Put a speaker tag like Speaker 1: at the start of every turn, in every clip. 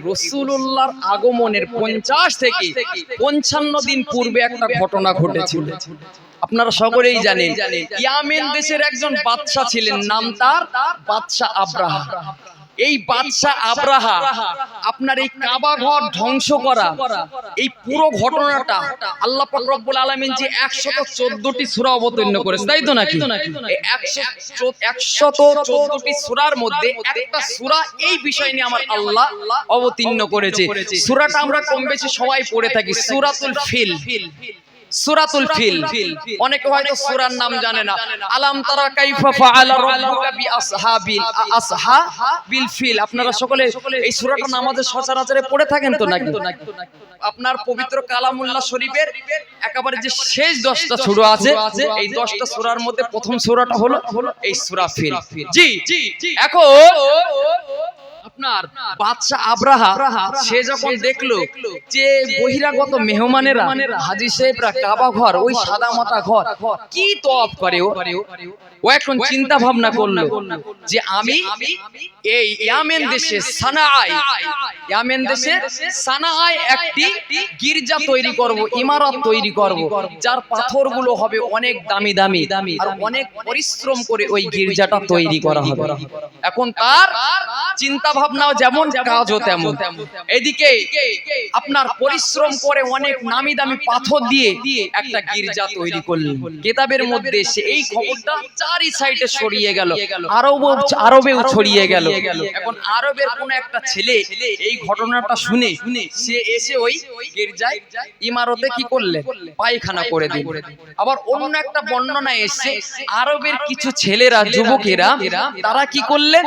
Speaker 1: রাসূলুল্লাহর আগমনের 50 থেকে 55 দিন পূর্বে একটা ঘটনা ঘটেছিল। আপনারা সকলেই জানেন, ইয়ামেন দেশের একজন বাদশা ছিলেন, নাম তার বাদশা আব্রাহা। এই বাদশা আব্রাহা আপনার এই কাবা ঘর ধ্বংস করা, এই পুরো ঘটনাটা আল্লাহ পাক রব্বুল আলামিন যে 114টি সূরা অবতীর্ণ করেছে, তাই তো নাকি? এই 114টি সূরার মধ্যে একটা সূরা এই বিষয় নিয়ে আমার আল্লাহ অবতীর্ণ করেছে। সূরাটা আমরা কম বেশি সবাই পড়ে থাকি, সূরাতুল ফিল। সূরাতুল ফিল, অনেকে হয়তো সূরার নাম জানে না। আলাম তারা কাইফা ফাআলা রাব্বুকা বিআসহাবিল ফিল। আপনারা সকলে এই সূরাটা নামাজের সচরাচরে পড়ে থাকেন তো নাকি? আপনার পবিত্র কালামুল্লাহ শরীফের একেবারে যে শেষ 10টা সূরা আছে, এই 10টা সূরার মধ্যে প্রথম সূরাটা হলো এই সূরা ফিল। জি, এখন আপনার বাদশা আব্রাহা সে যখন দেখলো যে বহিরাগত মেহমানেরা, হাজী সাহেবরা কাবা ঘর, ওই সাদা মাটা ঘর কি তওয়াফ করে, ও এখন চিন্তা ভাবনা করলো যে আমি এই ইয়ামেন দেশে সানাআয় একটি গির্জা তৈরি করব, ইমারত তৈরি করব, যার পাথরগুলো হবে অনেক দামি দামি আর অনেক পরিশ্রম করে ওই গির্জাটা তৈরি করা হবে। এখন তার চিন্তা ভাবনাও যেমন, কাজও তেমন। এদিকে আপনার পরিশ্রম করে অনেক নামি দামি পাথর দিয়ে একটা গির্জা তৈরি করলেন। কিতাবের মধ্যে এই খবরটা চারি সাইডে ছড়িয়ে গেল, আরবেও ছড়িয়ে গেল। এখন আরবের কোন একটা ছেলে এই ঘটনাটা শুনে সে এসে ওই গির্জায় ইমারতে কি করলে, পায়খানা করে দিল। আবার অন্য একটা বর্ণনা এসে আরবের কিছু ছেলেরা, যুবকেরা, তারা কি করলে,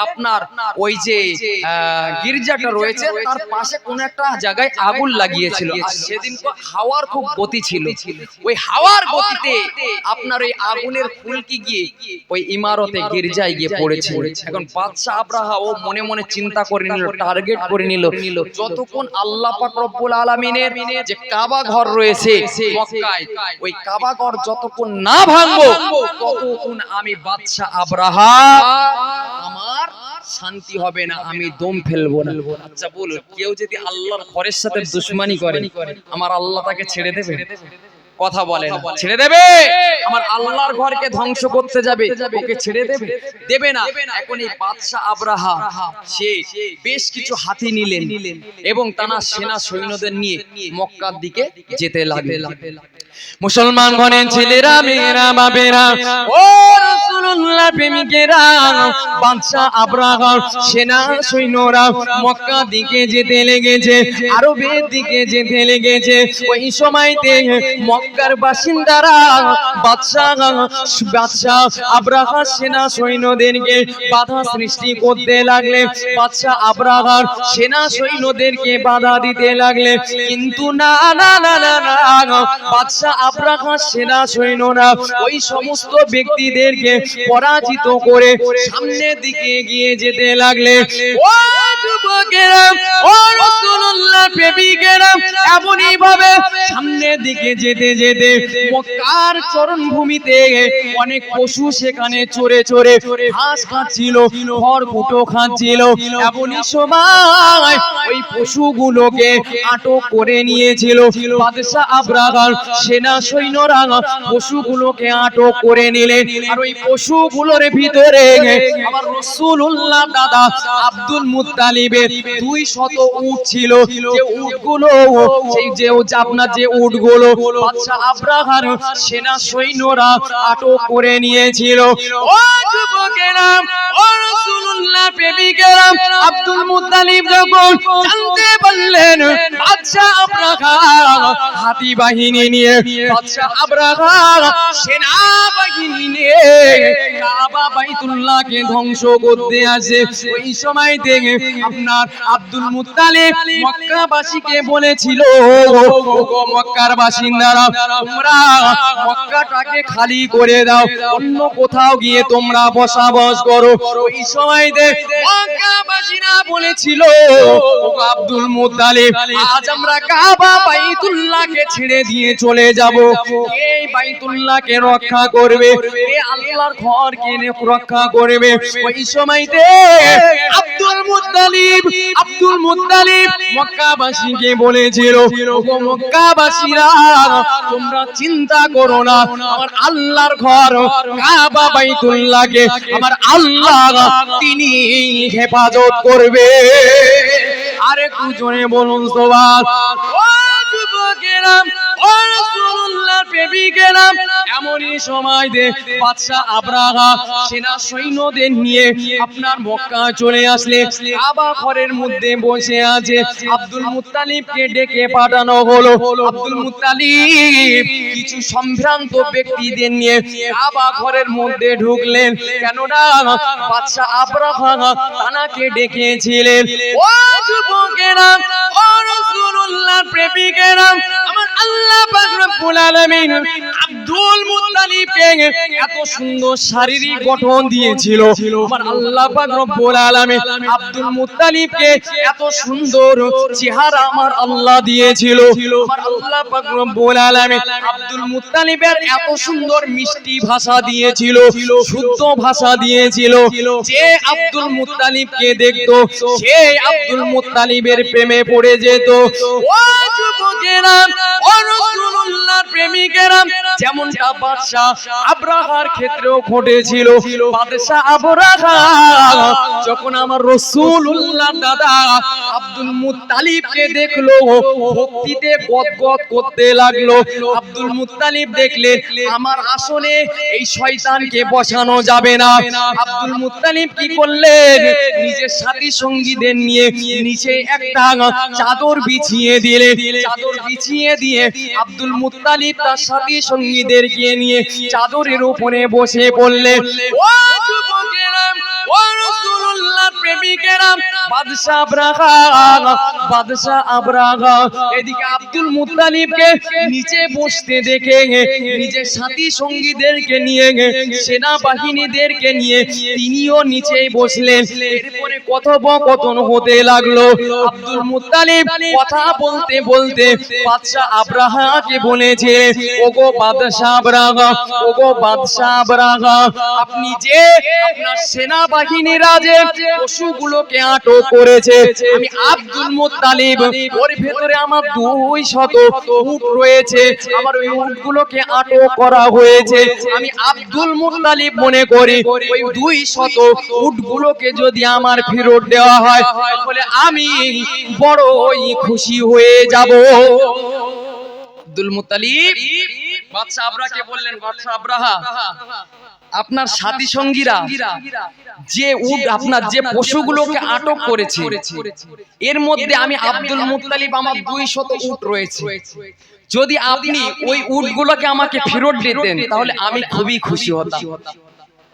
Speaker 1: আপনার ওই যে গির্জাটা রয়েছে তার পাশে কোন একটা জায়গায় আগুন লাগিয়েছিল। আর সেদিন তো হাওয়ার খুব গতি ছিল, ওই হাওয়ার গতিতে আপনার ওই আগুনের ফুলকি গিয়ে ওই ইমারতে গির্জায় গিয়ে পড়েছে। এখন বাদশা আব্রাহা ও মনে মনে চিন্তা করে নিল, টার্গেট করে নিল, যতক্ষণ আল্লাহ পাক রব্বুল আলামিনের যে কাবা ঘর রয়েছে মক্কায়, ওই কাবা ঘর যতক্ষণ না ভাঙবো ততক্ষণ আমি বাদশা আব্রাহা আমার শান্তি হবে না, আমি দম ফেলবো না। আচ্ছা বলুন, কেউ যদি আল্লাহর ঘরের সাথে দুশমনি করে, আমার আল্লাহ তাকে ছেড়ে দেবে? কথা বলে না, ছেড়ে দেবে? আমার আল্লাহর ঘরকে ধ্বংস করতে যাবে, ওকে ছেড়ে দেবে? দেবে না। এখন এই বাদশা আব্রাহা সে বেশ কিছু হাতি নিলেন এবং তারা সেনা সৈন্যদের নিয়ে মক্কার দিকে যেতে লাগলেন। মুসলমান গণের ছেলেরা, মেয়েরা, বাবেরা, ও রাসূলুল্লাহ প্রেমিকেরা, বাদশা আব্রাহা সেনা সৈন্যরা মক্কা দিকে যেতে লেগেছে, আরবের দিকে যেতে লেগেছে। ওই সময়তে মক্কার বাসিন্দারা বাদশা আব্রাহার সেনা সৈন্যদেরকে বাধা সৃষ্টি করতে লাগলে, বাদশা আব্রাহার সেনা সৈন্যদেরকে বাধা দিতে লাগলে। কিন্তু না না না না না, বাদশা আব্রাহার সেনা সৈন্যরা ওই সমস্ত ব্যক্তিদেরকে পরাজিত করে সামনের দিকে এগিয়ে যেতে লাগলে। ও যুবকেরা, ও রাসূলুল্লাহ প্রেমিকেরা, এমনই ভাবে সামনের দিকে যেতে যেতে মক্কার চরণভূমিতে অনেক পশু সেখানে চড়ে চড়ে ঘাস খাচ্ছিল, খড়কুটো খাচ্ছিল। এমনই সময় ওই পশুগুলোকে আটক করে নিয়েছিল বাদশা আব্রাহার সেনা সৈন্যরা। পশুগুলোকে আটক করে নিলেন, আর ওই পশুগুলোর ভিতরে আমার রাসূলুল্লাহ দাদা আব্দুল মুত্তালিবের 200 উট ছিল। যে উটগুলো, সেই যে আপনার যে উটগুলো বাদশা আব্রাহার সেনা সৈন্যরা আটক করে নিয়েছিল। ও যুবকেরা, ও রাসূলুল্লাহ প্রেমিকেরা, আব্দুল মুত্তালিব যখন জানতে পারলেন বাদশা আব্রাহা হাতি বাহিনী নিয়ে, বাদশা আব্রাহা সেনা বাহিনী নিয়ে কাবা বাইতুল্লাহকে ধ্বংস করতে আসে, ওই সময় থেকে আপনার আব্দুল মুত্তালিব মক্কাবাসীকে বলেছিল, ওগো মক্কার বাসিন্দারা, তোমরা মক্কাটাকে খালি করে দাও, অন্য কোথাও গিয়ে তোমরা বসবাস করো। ওই সময় সময়তে মক্কাবাসীরা বলেছিল, ওগো আব্দুল মুত্তালিব, আজ আমরা কাবা বাইতুল্লাহকে ছেড়ে দিয়ে চলে যাব। এই বাইতুল্লাহকে রক্ষা করবে, এই আল্লাহর ঘরকে রক্ষা করবে। ওই সময়তে আব্দুল মুত্তালিব মক্কাবাসীকে বলেছিল, ওগো মক্কাবাসীরা, তোমরা চিন্তা করো না, আমার আল্লাহর ঘর কাবা বাইতুল্লাহকে আমার আল্লাহ তিনি হেফাজত করবে। আরে কুজনে বলুন সুবহান। ও যুবকেরা, ও রাসূলুল্লাহর প্রেমিকেরা, এমনই সময় বাদশা আবরাহা সেনা সৈন্যদের নিয়ে আপনার মক্কা চলে আসলে কাবা ঘরের মধ্যে বসে আছে। আব্দুল মুত্তালিবকে ডেকে পাঠানো হলো। আব্দুল মুত্তালিব কিছু সম্ভ্রান্ত ব্যক্তিদের নিয়ে কাবা ঘরের মধ্যে ঢুকলেন। কেননা বাদশা আবরাহা তানাকে ডেকেছিলেন। ও যুবকেরা, ও রাসূলুল্লাহর প্রেমিকেরা, আমার আল্লাহ পাক রব্বুল আলামিন আব্দুল মুত্তালিবকে এত সুন্দর শারীরিক গঠন দিয়েছিল। আমার আল্লাহ পাক রব্বুল আলামিন আব্দুল মুত্তালিবকে এত সুন্দর চেহারা আমার আল্লাহ দিয়েছিল। আমার আল্লাহ পাক রব্বুল আলামিন আব্দুল মুত্তালিবের এত সুন্দর মিষ্টি ভাষা দিয়েছিল, শুদ্ধ ভাষা দিয়েছিল। যে আব্দুল মুত্তালিবকে দেখতো সে আব্দুল মুত্তালিবের প্রেমে পড়ে যেত। ও যুবকেরা, ও রাসূলুল্লাহর প্রেমিকেরা, যেমনটা বাদশা আবরাহার ক্ষেত্রেও ঘটেছিল। বাদশা আবরাহা যখন আমার রাসূলুল্লাহর দাদা আব্দুল মুত্তালিবকে দেখলো, ভক্তিতে গদগদ করতে লাগলো। আব্দুল মুত্তালিব দেখলে আমার আসনে এই শয়তানকে বসানো যাবে না। আব্দুল মুত্তালিব কি করলেন, নিজের সাথী সঙ্গীদের নিয়ে নিচে একটা চাদর বিছিয়ে দিলেন। চাদর বিছিয়ে দিয়ে আব্দুল মুত্তালিব তার সাথী সঙ্গীদেরকে নিয়ে চাদরের উপরে বসে পড়লেন। ও যুবকেরা, ও রাসূলুল্লাহর প্রেমিকেরা, বাদশা আবরাহা এদিকে আব্দুল মুত্তালিবকে নিচে বসতে দেখে নিজের সাথী সঙ্গীদেরকে নিয়ে, সেনা বাহিনীদেরকে নিয়ে তিনিও নিচে বসলেন। এরপরে কথোপকথন হতে লাগলো। আব্দুল মুত্তালিব কথা বলতে বলতে বাদশা আবরাহাকে বলেছে, ওগো বাদশা আবরাহা, ওগো বাদশা আবরাহা, আপনি যে আপনার সেনা বাহিনীরা যে পশুগুলোকে আটক করেছে, আমি আব্দুল মুত্তালিব, ওর ভেতরে আমার 200 উট রয়েছে, আমার ওই উটগুলোকে আটক করা হয়েছে। আমি আব্দুল মুত্তালিব মনে করি ওই 200 উটগুলোকে যদি আমার ফেরত দেওয়া হয় তাহলে আমি বড়ই খুশি হয়ে যাব। আব্দুল মুত্তালিব বাদশা আবরাহাকে বললেন, বাদশা আবরাহা, আপনার সাথী সঙ্গীরা যে উট আপনার যে পশুগুলোকে আটক করেছে, এর মধ্যে আমি আব্দুল মুত্তালিব আমার 200 উট রয়েছে। যদি আপনি ওই উটগুলোকে আমাকে ফেরত দিতেন তাহলে আমি খুবই খুশি হতাম।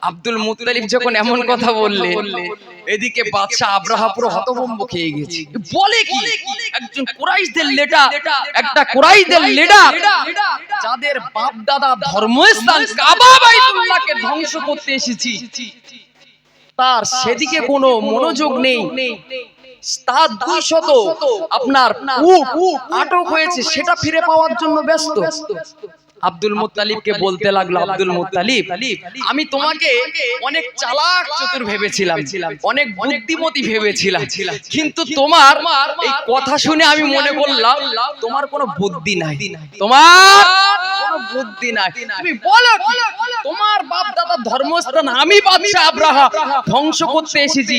Speaker 1: আব্দুল মুত্তালিব যখন এমন কথা বললেন, এদিকে বাদশা আবরাহা পুরো হতভম্ব খেয়ে গেছে। বলে কি, একজন কুরাইশদের লিডার, একটা কুরাইশদের লিডার, যাদের বাপ দাদা ধর্মস্থান কাবা বাইতুল্লাহকে ধ্বংস করতে এসেছি, তার সেদিকে কোনো মনোযোগ নেই। তার 200 আপনার উট আটক হয়েছে, সেটা ফিরে পাওয়ার জন্য ব্যস্ত। আব্দুল মুত্তালিবকে বলতে লাগলো, আব্দুল মুত্তালিব, আমি তোমাকে অনেক চালাক চতুর ভেবেছিলাম, অনেক বুদ্ধিমতী ভেবেছিলাম, কিন্তু তোমার এই কথা শুনে আমি মনে করলাম তোমার কোনো বুদ্ধি নাই, তোমার কোনো বুদ্ধি নাই। তুমি বলো কি, তোমার বাপ দাদার ধর্মস্থান আমি বাদশা আবরাহা ধ্বংস করতে এসেছি,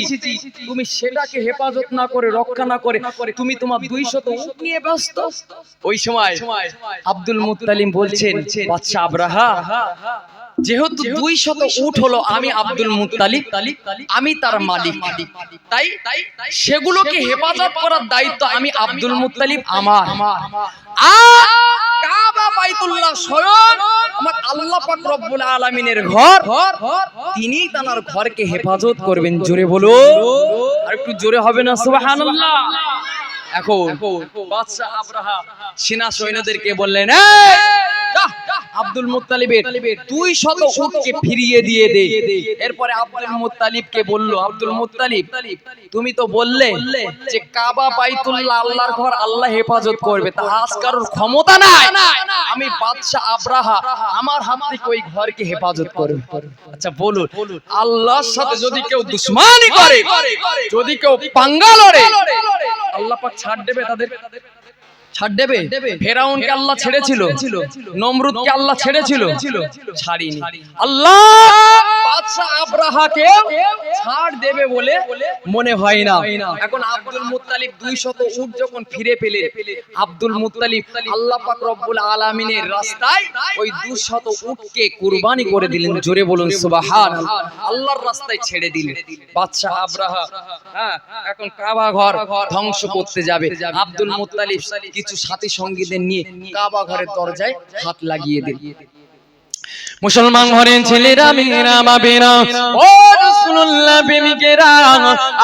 Speaker 1: তুমি সেটাকে হেফাজত না করে, রক্ষা না করে তুমি তোমার 200 উট নিয়ে ব্যস্ত। ওই সময় আব্দুল মুত্তালিব বলছেন, বাদশা আবরাহা, যেহেতু 200 উট হলো, আমি আব্দুল মুত্তালিব, আমি তার মালিক, তাই সেগুলোকে হেফাজত করার দায়িত্ব আমি আব্দুল মুত্তালিব আমার। আর কাবা বাইতুল্লাহ স্বয়ং আমার আল্লাহ পাক রব্বুল আলামিনের ঘর, তিনি তার ঘরকে হেফাজত করবেন। জোরে বলো, আর একটু জোরে হবে না সুবহানাল্লাহ। এখন বাদশা আবরাহা সেনা সৈন্যদেরকে বললেন, আব্দুল মুত্তালিবের 200 উটকে ফিরিয়ে দিয়ে দে। এরপরে আব্দুল মুত্তালিবকে বলল, আব্দুল মুত্তালিব তুমি তো বললে যে কাবা বাইতুল্লাহ আল্লাহর ঘর, আল্লাহ হেফাজত করবে, তা আজ কারোর ক্ষমতা নাই আমি বাদশা আব্রাহা আমার হাত থেকে ওই ঘরকে হেফাজত করবে। আচ্ছা বলুন, আল্লাহর সাথে যদি কেউ দুশমনি করে, যদি কেউ পাঙ্গা লড়ে, আল্লাহ পাক ছাড় দেবে? তাদের ছাড় দেবে? ফেরাউনকে আল্লাহ ছেড়েছিল, নমরুদকে আল্লাহ ছেড়েছিল, ছাড়িনি। আল্লাহ বাদশা আব্রাহাকে ছাড় দেবে বলে মনে হয় না। এখন আব্দুল মুত্তালিব 200 উট যখন ফিরে পেলে, আব্দুল মুত্তালিব আল্লাহ পাক রব্বুল আলামিনের রাস্তায় ওই 200 উটকে কুরবানি করে দিলেন। জোরে বলুন সুবহানাল্লাহ। আল্লাহর রাস্তায় ছেড়ে দিলেন। বাদশা আব্রাহা এখন কাবা ঘর ধ্বংস করতে যাবে। আব্দুল মুত্তালিব কিছু সাথী সঙ্গীদের নিয়ে কাবা ঘরের দরজায় হাত লাগিয়ে দিল। মুসলমান ঘরের ছেলেরা, মেয়েরা, বাবেরা, ও রাসূলুল্লাহ প্রেমিকেরা,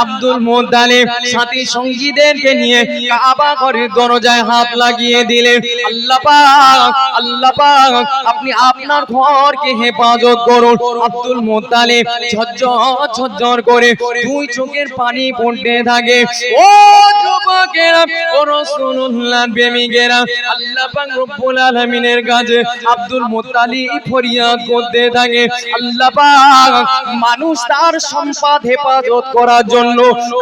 Speaker 1: আব্দুল মুত্তালিব সাথী সঙ্গীদেরকে নিয়ে কাবা ঘরের দরজায় হাত লাগিয়ে দিলেন। আল্লাহ পাক, আল্লাহ পাক আপনি আপনার ঘরকে হেফাজত করুন। আব্দুল মুত্তালিব ঝরঝর ঝরঝর করে দুই চোখের পানি পড়তে থাকে। ও যুবকেরা, ও রাসূলুল্লাহ প্রেমিকেরা, আল্লাহ পাক রব্বুল আলামিনের কাছে আব্দুল মুত্তালিব ফরিয়াদ করতে থাকে। আল্লাহ পাক মানুষ তার সম্পদ হেফাজত করার জন্য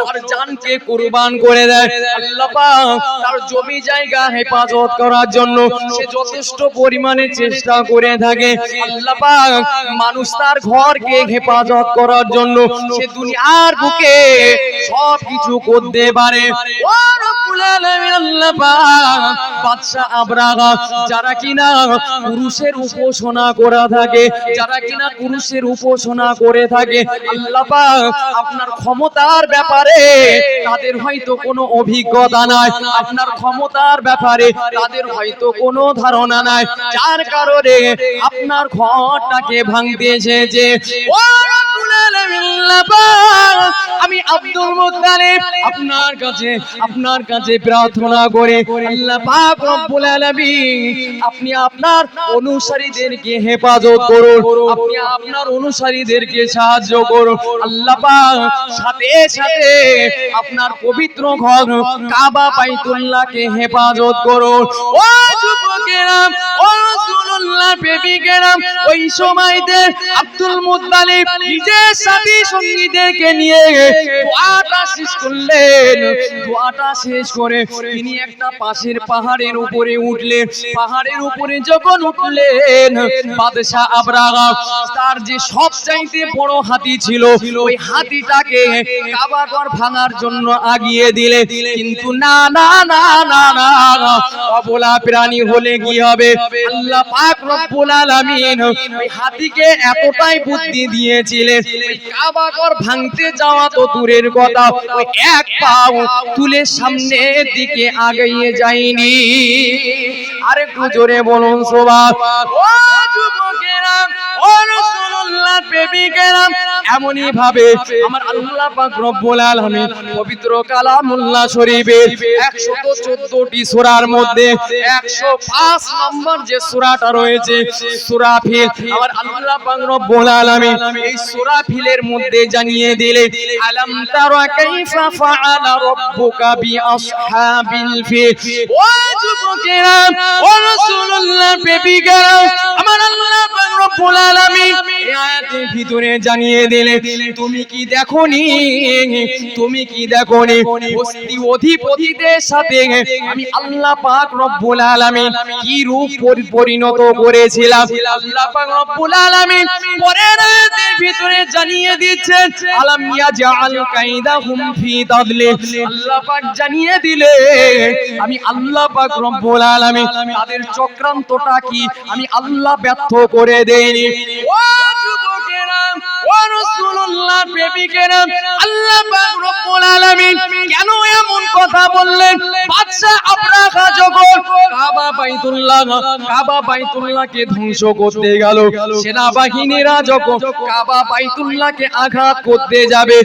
Speaker 1: তার জানকে কুরবান করে দেয়। আল্লাহ পাক তার জমি জায়গা হেফাজত করার জন্য সে যথেষ্ট পরিমাণে চেষ্টা করে থাকে। আল্লাহ পাক মানুষ তার ঘরকে হেফাজত করার জন্য সে দুনিয়ার বুকে সব কিছু করতে পারে। ও রব্বুল আলামিন, আল্লাহ পাক বাদশা আব্রাহা যারা কিনা পুরুষের উপাসনা করা থাকে, যারা কিনা পুরুষের উপাসনা করে থাকে, আল্লাহ পাক আপনার ক্ষমতার ব্যাপারে তাদের হয়তো কোনো অভিজ্ঞতা নাই, আপনার ক্ষমতার ব্যাপারে তাদের হয়তো কোনো ধারণা নাই, যার কারণে আপনার ঘরটাকে ভাঙতে এসেছে। ও রব্বুল আলামিন, আল্লাহ পাক আমি আব্দুল মুত্তালিব আপনার কাছে প্রার্থনা করে, আল্লাহ পাক রব্বুল আলামিন আপনি আপনার অনুসারীদেরকে হেফাজত করুন, আপনি আপনার অনুসারীদেরকে সাহায্য করুন। আল্লাহ পাক সাথে সাথে আপনার পবিত্র ঘর কাবা বাইতুল্লাহকে হেফাজত করুন। ও যুবকেরা, ও রাসূলুল্লাহ প্রেমিকেরা, ওই সময়তে আব্দুল মুত্তালিব নিজের সাথী সঙ্গীদেরকে নিয়ে দোয়াটা শেষ করলেন। দোয়াটা শেষ করে তিনি একটা পাশের পাহাড়ের উপরে উঠলেন। পাহাড়ের উপরে যখন উঠলেন, বাদশা আব্রাহা তার যে সবচাইতে বড় হাতি ছিল, ওই হাতিটাকে কাবা ঘর ভাঙার জন্য আগিয়ে দিলে। কিন্তু না না না না না, অবলা প্রাণী হলে কি হবে? আল্লাহ পাক রব্বুল আলামিন ওই হাতিকে এতটাই বুদ্ধি দিয়েছিলেন, ওই কাবা ঘর ভাঙতে যাওয়া তো দূরের কথা, ওই এক পাও তুলে সামনের দিকে আগিয়ে যায়নি। আরেকটু জোরে বলুন সুবহানাল্লাহ। ও যুবকেরা, ও রাসূলুল্লাহ প্রেমিকেরা, এমনই ভাবে আমার আল্লাহ পাক রব্বুল আলামিন পবিত্র কালামুল্লাহ শরীফের 114টি সূরার মধ্যে 105 নম্বর যে সূরাটা রয়েছে সূরা ফিল, আমার আল্লাহ পাক রব্বুল আলামিন এই সূরা ফিলের মধ্যে জানিয়ে দিলেন, আলাম তারা কাইফা ফাআলা রাব্বুকা বিআসহাবিল ফিল। ও যুবকেরা, ও রাসূলুল্লাহ প্রেমিকেরা, আমার আল্লাহ পাক রব্বুল আলামিন এই আয়াতের ভিতরে জানিয়ে দিলেন, তুমি কি দেখোনি, তুমি কি দেখোনি বস্তি অধিপতিদের সাথে আমি আল্লাহ পাক রব্বুল আলামিন কি রূপ পরিণত করেছিলাম। আল্লাহ পাক রব্বুল আলামিন পরের আয়াতের ভিতরে জানিয়ে দিচ্ছেন, আলাম ইয়াজআল কাইদাহুম ফি তাদলিল। আল্লাহ পাক জানিয়ে দিলে আমি আল্লাহ পাক রব্বুল আলামিন তাদের চক্রান্তটা কি আমি আল্লাহ ব্যর্থ করে দেইনি। ও যুবকেরা, ও রাসূলুল্লাহ আল্লাহর প্রেমিকেরা, আল্লাহ পাক রব্বুল আলামিন কেন এমন কথা বললেন? বাদশা আবরাহা যখন কাবা বাইতুল্লাহকে ধ্বংস করতে গেল, সেনাবাহিনীরা যখন কাবা বাইতুল্লাহকে আঘাত করতে যাবে,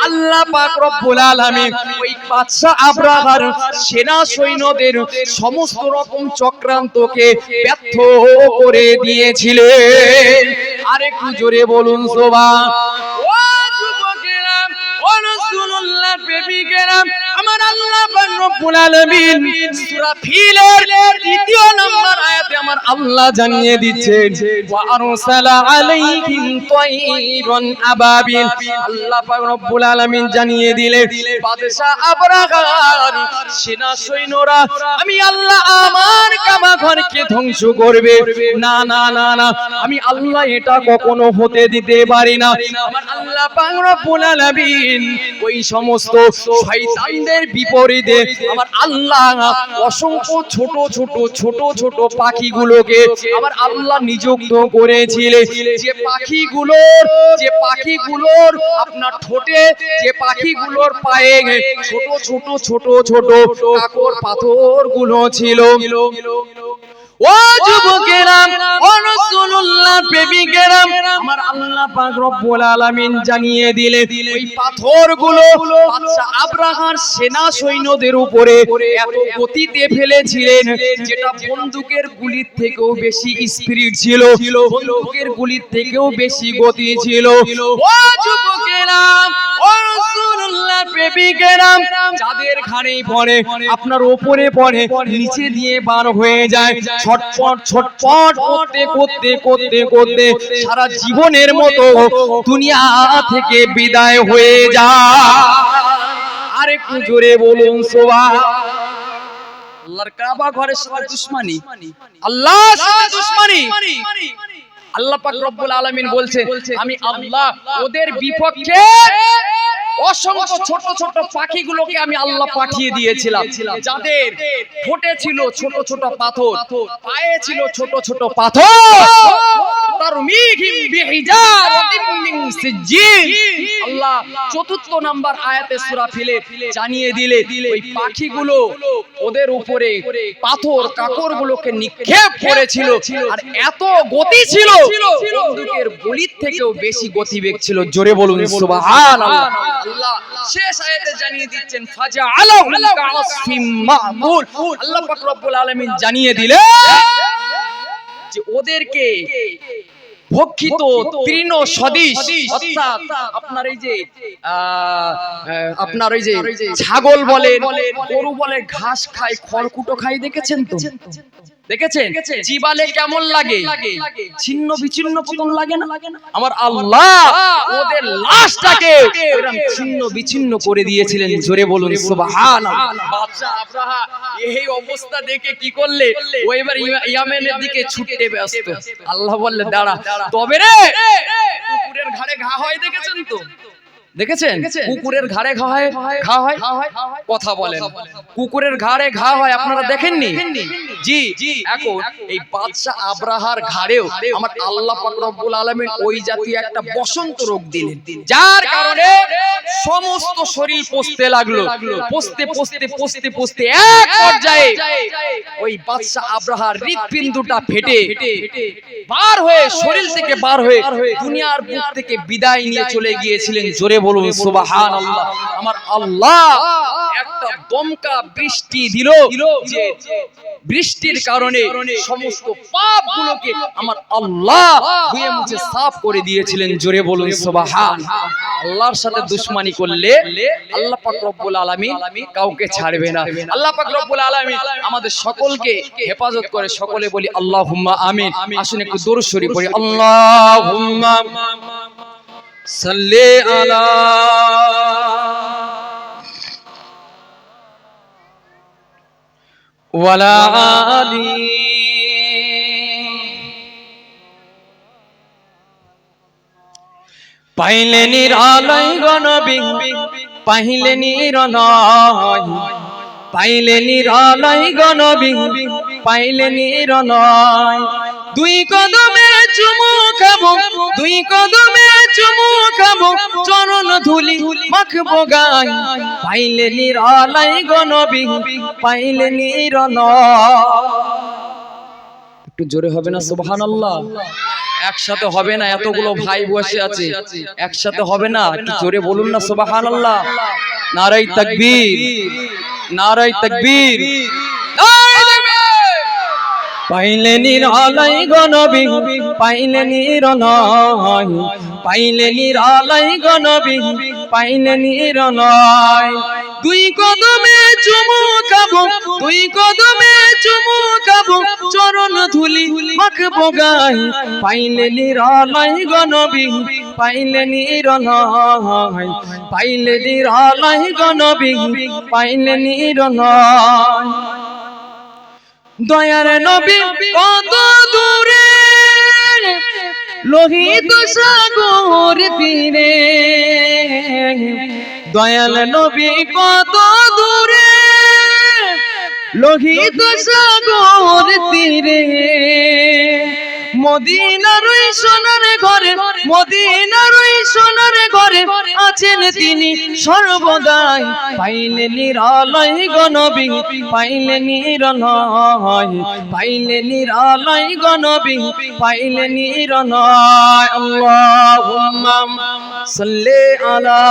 Speaker 1: আল্লাহ পাক রব্বুল আলামিন ওই বাদশা আবরাহার সেনা সৈন্যদের সমস্ত রকম চক্রান্তকে ব্যর্থ করে দিয়েছিলেন। আরেকটু জোরে বলুন সুবহানাল্লাহ। ও যুবকেরা, ও রাসূলুল্লাহর প্রেমিকেরা, আমার আল্লাহ পাক রব্বুল আলামিন সূরা ফিলের 3 নম্বর আয়াতে আমার আল্লাহ জানিয়ে দিচ্ছেন, ওয়া আরসালা আলাইহিম তায়রান আবাবিল। আল্লাহ পাক রব্বুল আলামিন জানিয়ে দিলেন, বাদশা আবরাহার সেনা সৈন্যরা আমি আল্লাহ আমার কাবা ঘরকে ধ্বংস করবে। না না না না, আমি আল্লাহ এটা কখনো হতে দিতে পারি না। আমার আল্লাহ পাক রব্বুল আলামিন ওই সমস্ত শয়তানদের বিপরীতে আমার আল্লাহ অসংখ্য ছোট ছোট ছোট ছোট পাখিগুলোকে আমার আল্লাহ নিযুক্ত করেছিলেন, যে পাখিগুলোর আপনার ঠোঁটে, যে পাখিগুলোর পায়ে ছোট ছোট ছোট ছোট কাকর পাথরগুলো ছিল। ও যুবকেরা, ও রাসূলুল্লাহর প্রেমিকেরা, আমার আল্লাহ পাক রব্বুল আলামিন জানিয়ে দিলেন ওই পাথরগুলো বাদশা আবরাহার সেনা সৈন্যদের উপরে এত গতিতে ফেলেছিলেন যেটা বন্দুকের গুলির থেকেও বেশি স্পিড ছিল, বন্দুকের গুলির থেকেও বেশি গতি ছিল। ও যুবকেরা, ও রাসূলুল্লাহর প্রেমিকেরা, যাদের ঘাড়ে পড়ে আপনার উপরে পড়ে, নিচে দিয়ে বার হয়ে যায়, ছটপট ছটপট করতে করতে করতে করতে সারা জীবনের মতো দুনিয়া থেকে বিদায় হয়ে যায়। আরেকটু জোরে বলুন সুবহানাল্লাহ। আল্লাহর কাবা ঘরের সাথে দুশমনি, আল্লাহর সাথে দুশমনি। আল্লাহ পাক রব্বুল আলামিন বলছেন, আমি আল্লাহ ওদের বিপক্ষে অসংখ্য ছোট ছোট পাখিগুলোকে আমি আল্লাহ পাঠিয়ে দিয়েছিলাম, যাদের ঠোঁটে ছিল ছোট ছোট পাথর, পায়ে ছিল ছোট ছোট পাথর। তারমিহিম বিহিজারাতিন মিন সিজ্জিন। আল্লাহ 4 নম্বর আয়াতে সূরা ফিলে জানিয়ে দিলে ওই পাখিগুলো ওদের উপরে পাথর কাকরগুলোকে নিক্ষেপ করেছিল, আর এত গতি ছিল বন্দুকের গুলির থেকেও বেশি গতিবেগ ছিল। জোরে বলুন সুবহানাল্লাহ। আল্লাহ শেষ আয়াতে জানিয়ে দিচ্ছেন, ফাজআলাহুম কাআসফিম মা'কুল। আল্লাহ পাক রব্বুল আলামিন জানিয়ে দিলেন যে ওদেরকে ভক্ষিত তৃণ সদৃশ, অর্থাৎ আপনার এই যে আপনার ওই যে ছাগল বলে, গরু বলে, ঘাস খায়, খড়কুটো খায়, দেখেছেন তো? দেখেছেন জিবালে কেমন লাগে? ছিন্ন বিচ্ছিন্ন পতন লাগে না? আমার আল্লাহ ওদের লাশটাকে এরকম ছিন্ন বিচ্ছিন্ন করে দিয়েছিলেন। জোরে বলুন সুবহানাল্লাহ। বাদশা আবরাহা এই অবস্থা দেখে কি করলে? ও এবার ইয়ামেনের দিকে ছুটতে ব্যস্ত। আল্লাহ বললেন, দাঁড়া, তবে রে কুকুরের ঘাড়ে ঘা হয়, দেখেছেন তো? দেখেছেন কুকুরের ঘাড়ে ঘা হয়? কথা বলেন, কুকুরের ঘাড়ে ঘা হয়, আপনারা দেখেননি? জি, এখন এই বাদশা আবরাহার ঘাড়েও আমার আল্লাহ পাক রব্বুল আলামিন ওই জাতীয় একটা বসন্ত রোগ দিলেন, যার কারণে সমস্ত শরীর পচতে লাগলো। পচতে পচতে পচতে পচতে এক পর্যায়ে ওই বাদশা আবরাহার হৃৎপিণ্ডটা ফেটে বার হয়ে, শরীর থেকে বার হয়ে দুনিয়ার বুক থেকে বিদায় নিয়ে চলে গিয়েছিলেন। জোরে বলুন সুবহানাল্লাহ। আমার আল্লাহ একটা দমকা বৃষ্টি দিল, যে বৃষ্টির কারণে সমস্ত পাপগুলোকে আমার আল্লাহ ধুয়ে মুছে সাফ করে দিয়েছিলেন। জোরে বলুন সুবহানাল্লাহ। আল্লাহর সাথে দুশমনি করলে আল্লাহ পাক রব্বুল আলামিন কাউকে ছাড়বে না। আল্লাহ পাক রব্বুল আলামিন আমাদের সকলকে হেফাজত করে। সকলে বলি আল্লাহুম্মা আমিন। আসুন একটু দরুদ শরীফ পড়ি। আল্লাহুম্মা সাল্লি আলা ওয়ালা আলি পাইলে নিরালয় গনবি, পাইলে নিরালয়, পাইলে নিরালয় গনবি, পাইলে নিরালয়, দুই কদমে চুমু খাবো, দুই কদমে চুমু খাবো, চরণ ধুলি মাখবো গাই, পাইলে নিরালাই গো নবী, পাইলে নিরালাই। একটু জোরে হবে না সুবহানাল্লাহ? একসাথে হবে না, এতগুলো ভাই বসে আছে, একসাথে হবে না, একটু জোরে বলুন না সুবহানাল্লাহ। নারায়ে তাকবীর, নারায়ে তাকবীর। পাইলে নিরালাই গো নবী, পাইলে নিরালাই, পাইলে নিরালাই গো নবী, পাইলে নিরালাই। দুই কদমে চুমু খাবো, দুই কদমে চুমু খাবো, চরণ ধুলি মাখবো গাই, পাইলে নিরালাই গো নবী, পাইলে নিরালাই, পাইলে নিরালাই গো নবী, পাইলে নিরালাই। দয়ার নবী কত দূরে, লোহিত সাগর তীরে, দয়াল নবী কত দূরে, লোহিত সাগর তীরে। মদিনার ওই সোনার ঘরে, মদিনার ওই সোনার ঘরে আছেন তিনি সর্বদাই, পাইলে নিরালাই গো নবী, পাইলে নিরালাই, পাইলে নিরালাই গো নবী, পাইলে নিরালাই। আল্লাহুম্মা সাল্লি আলা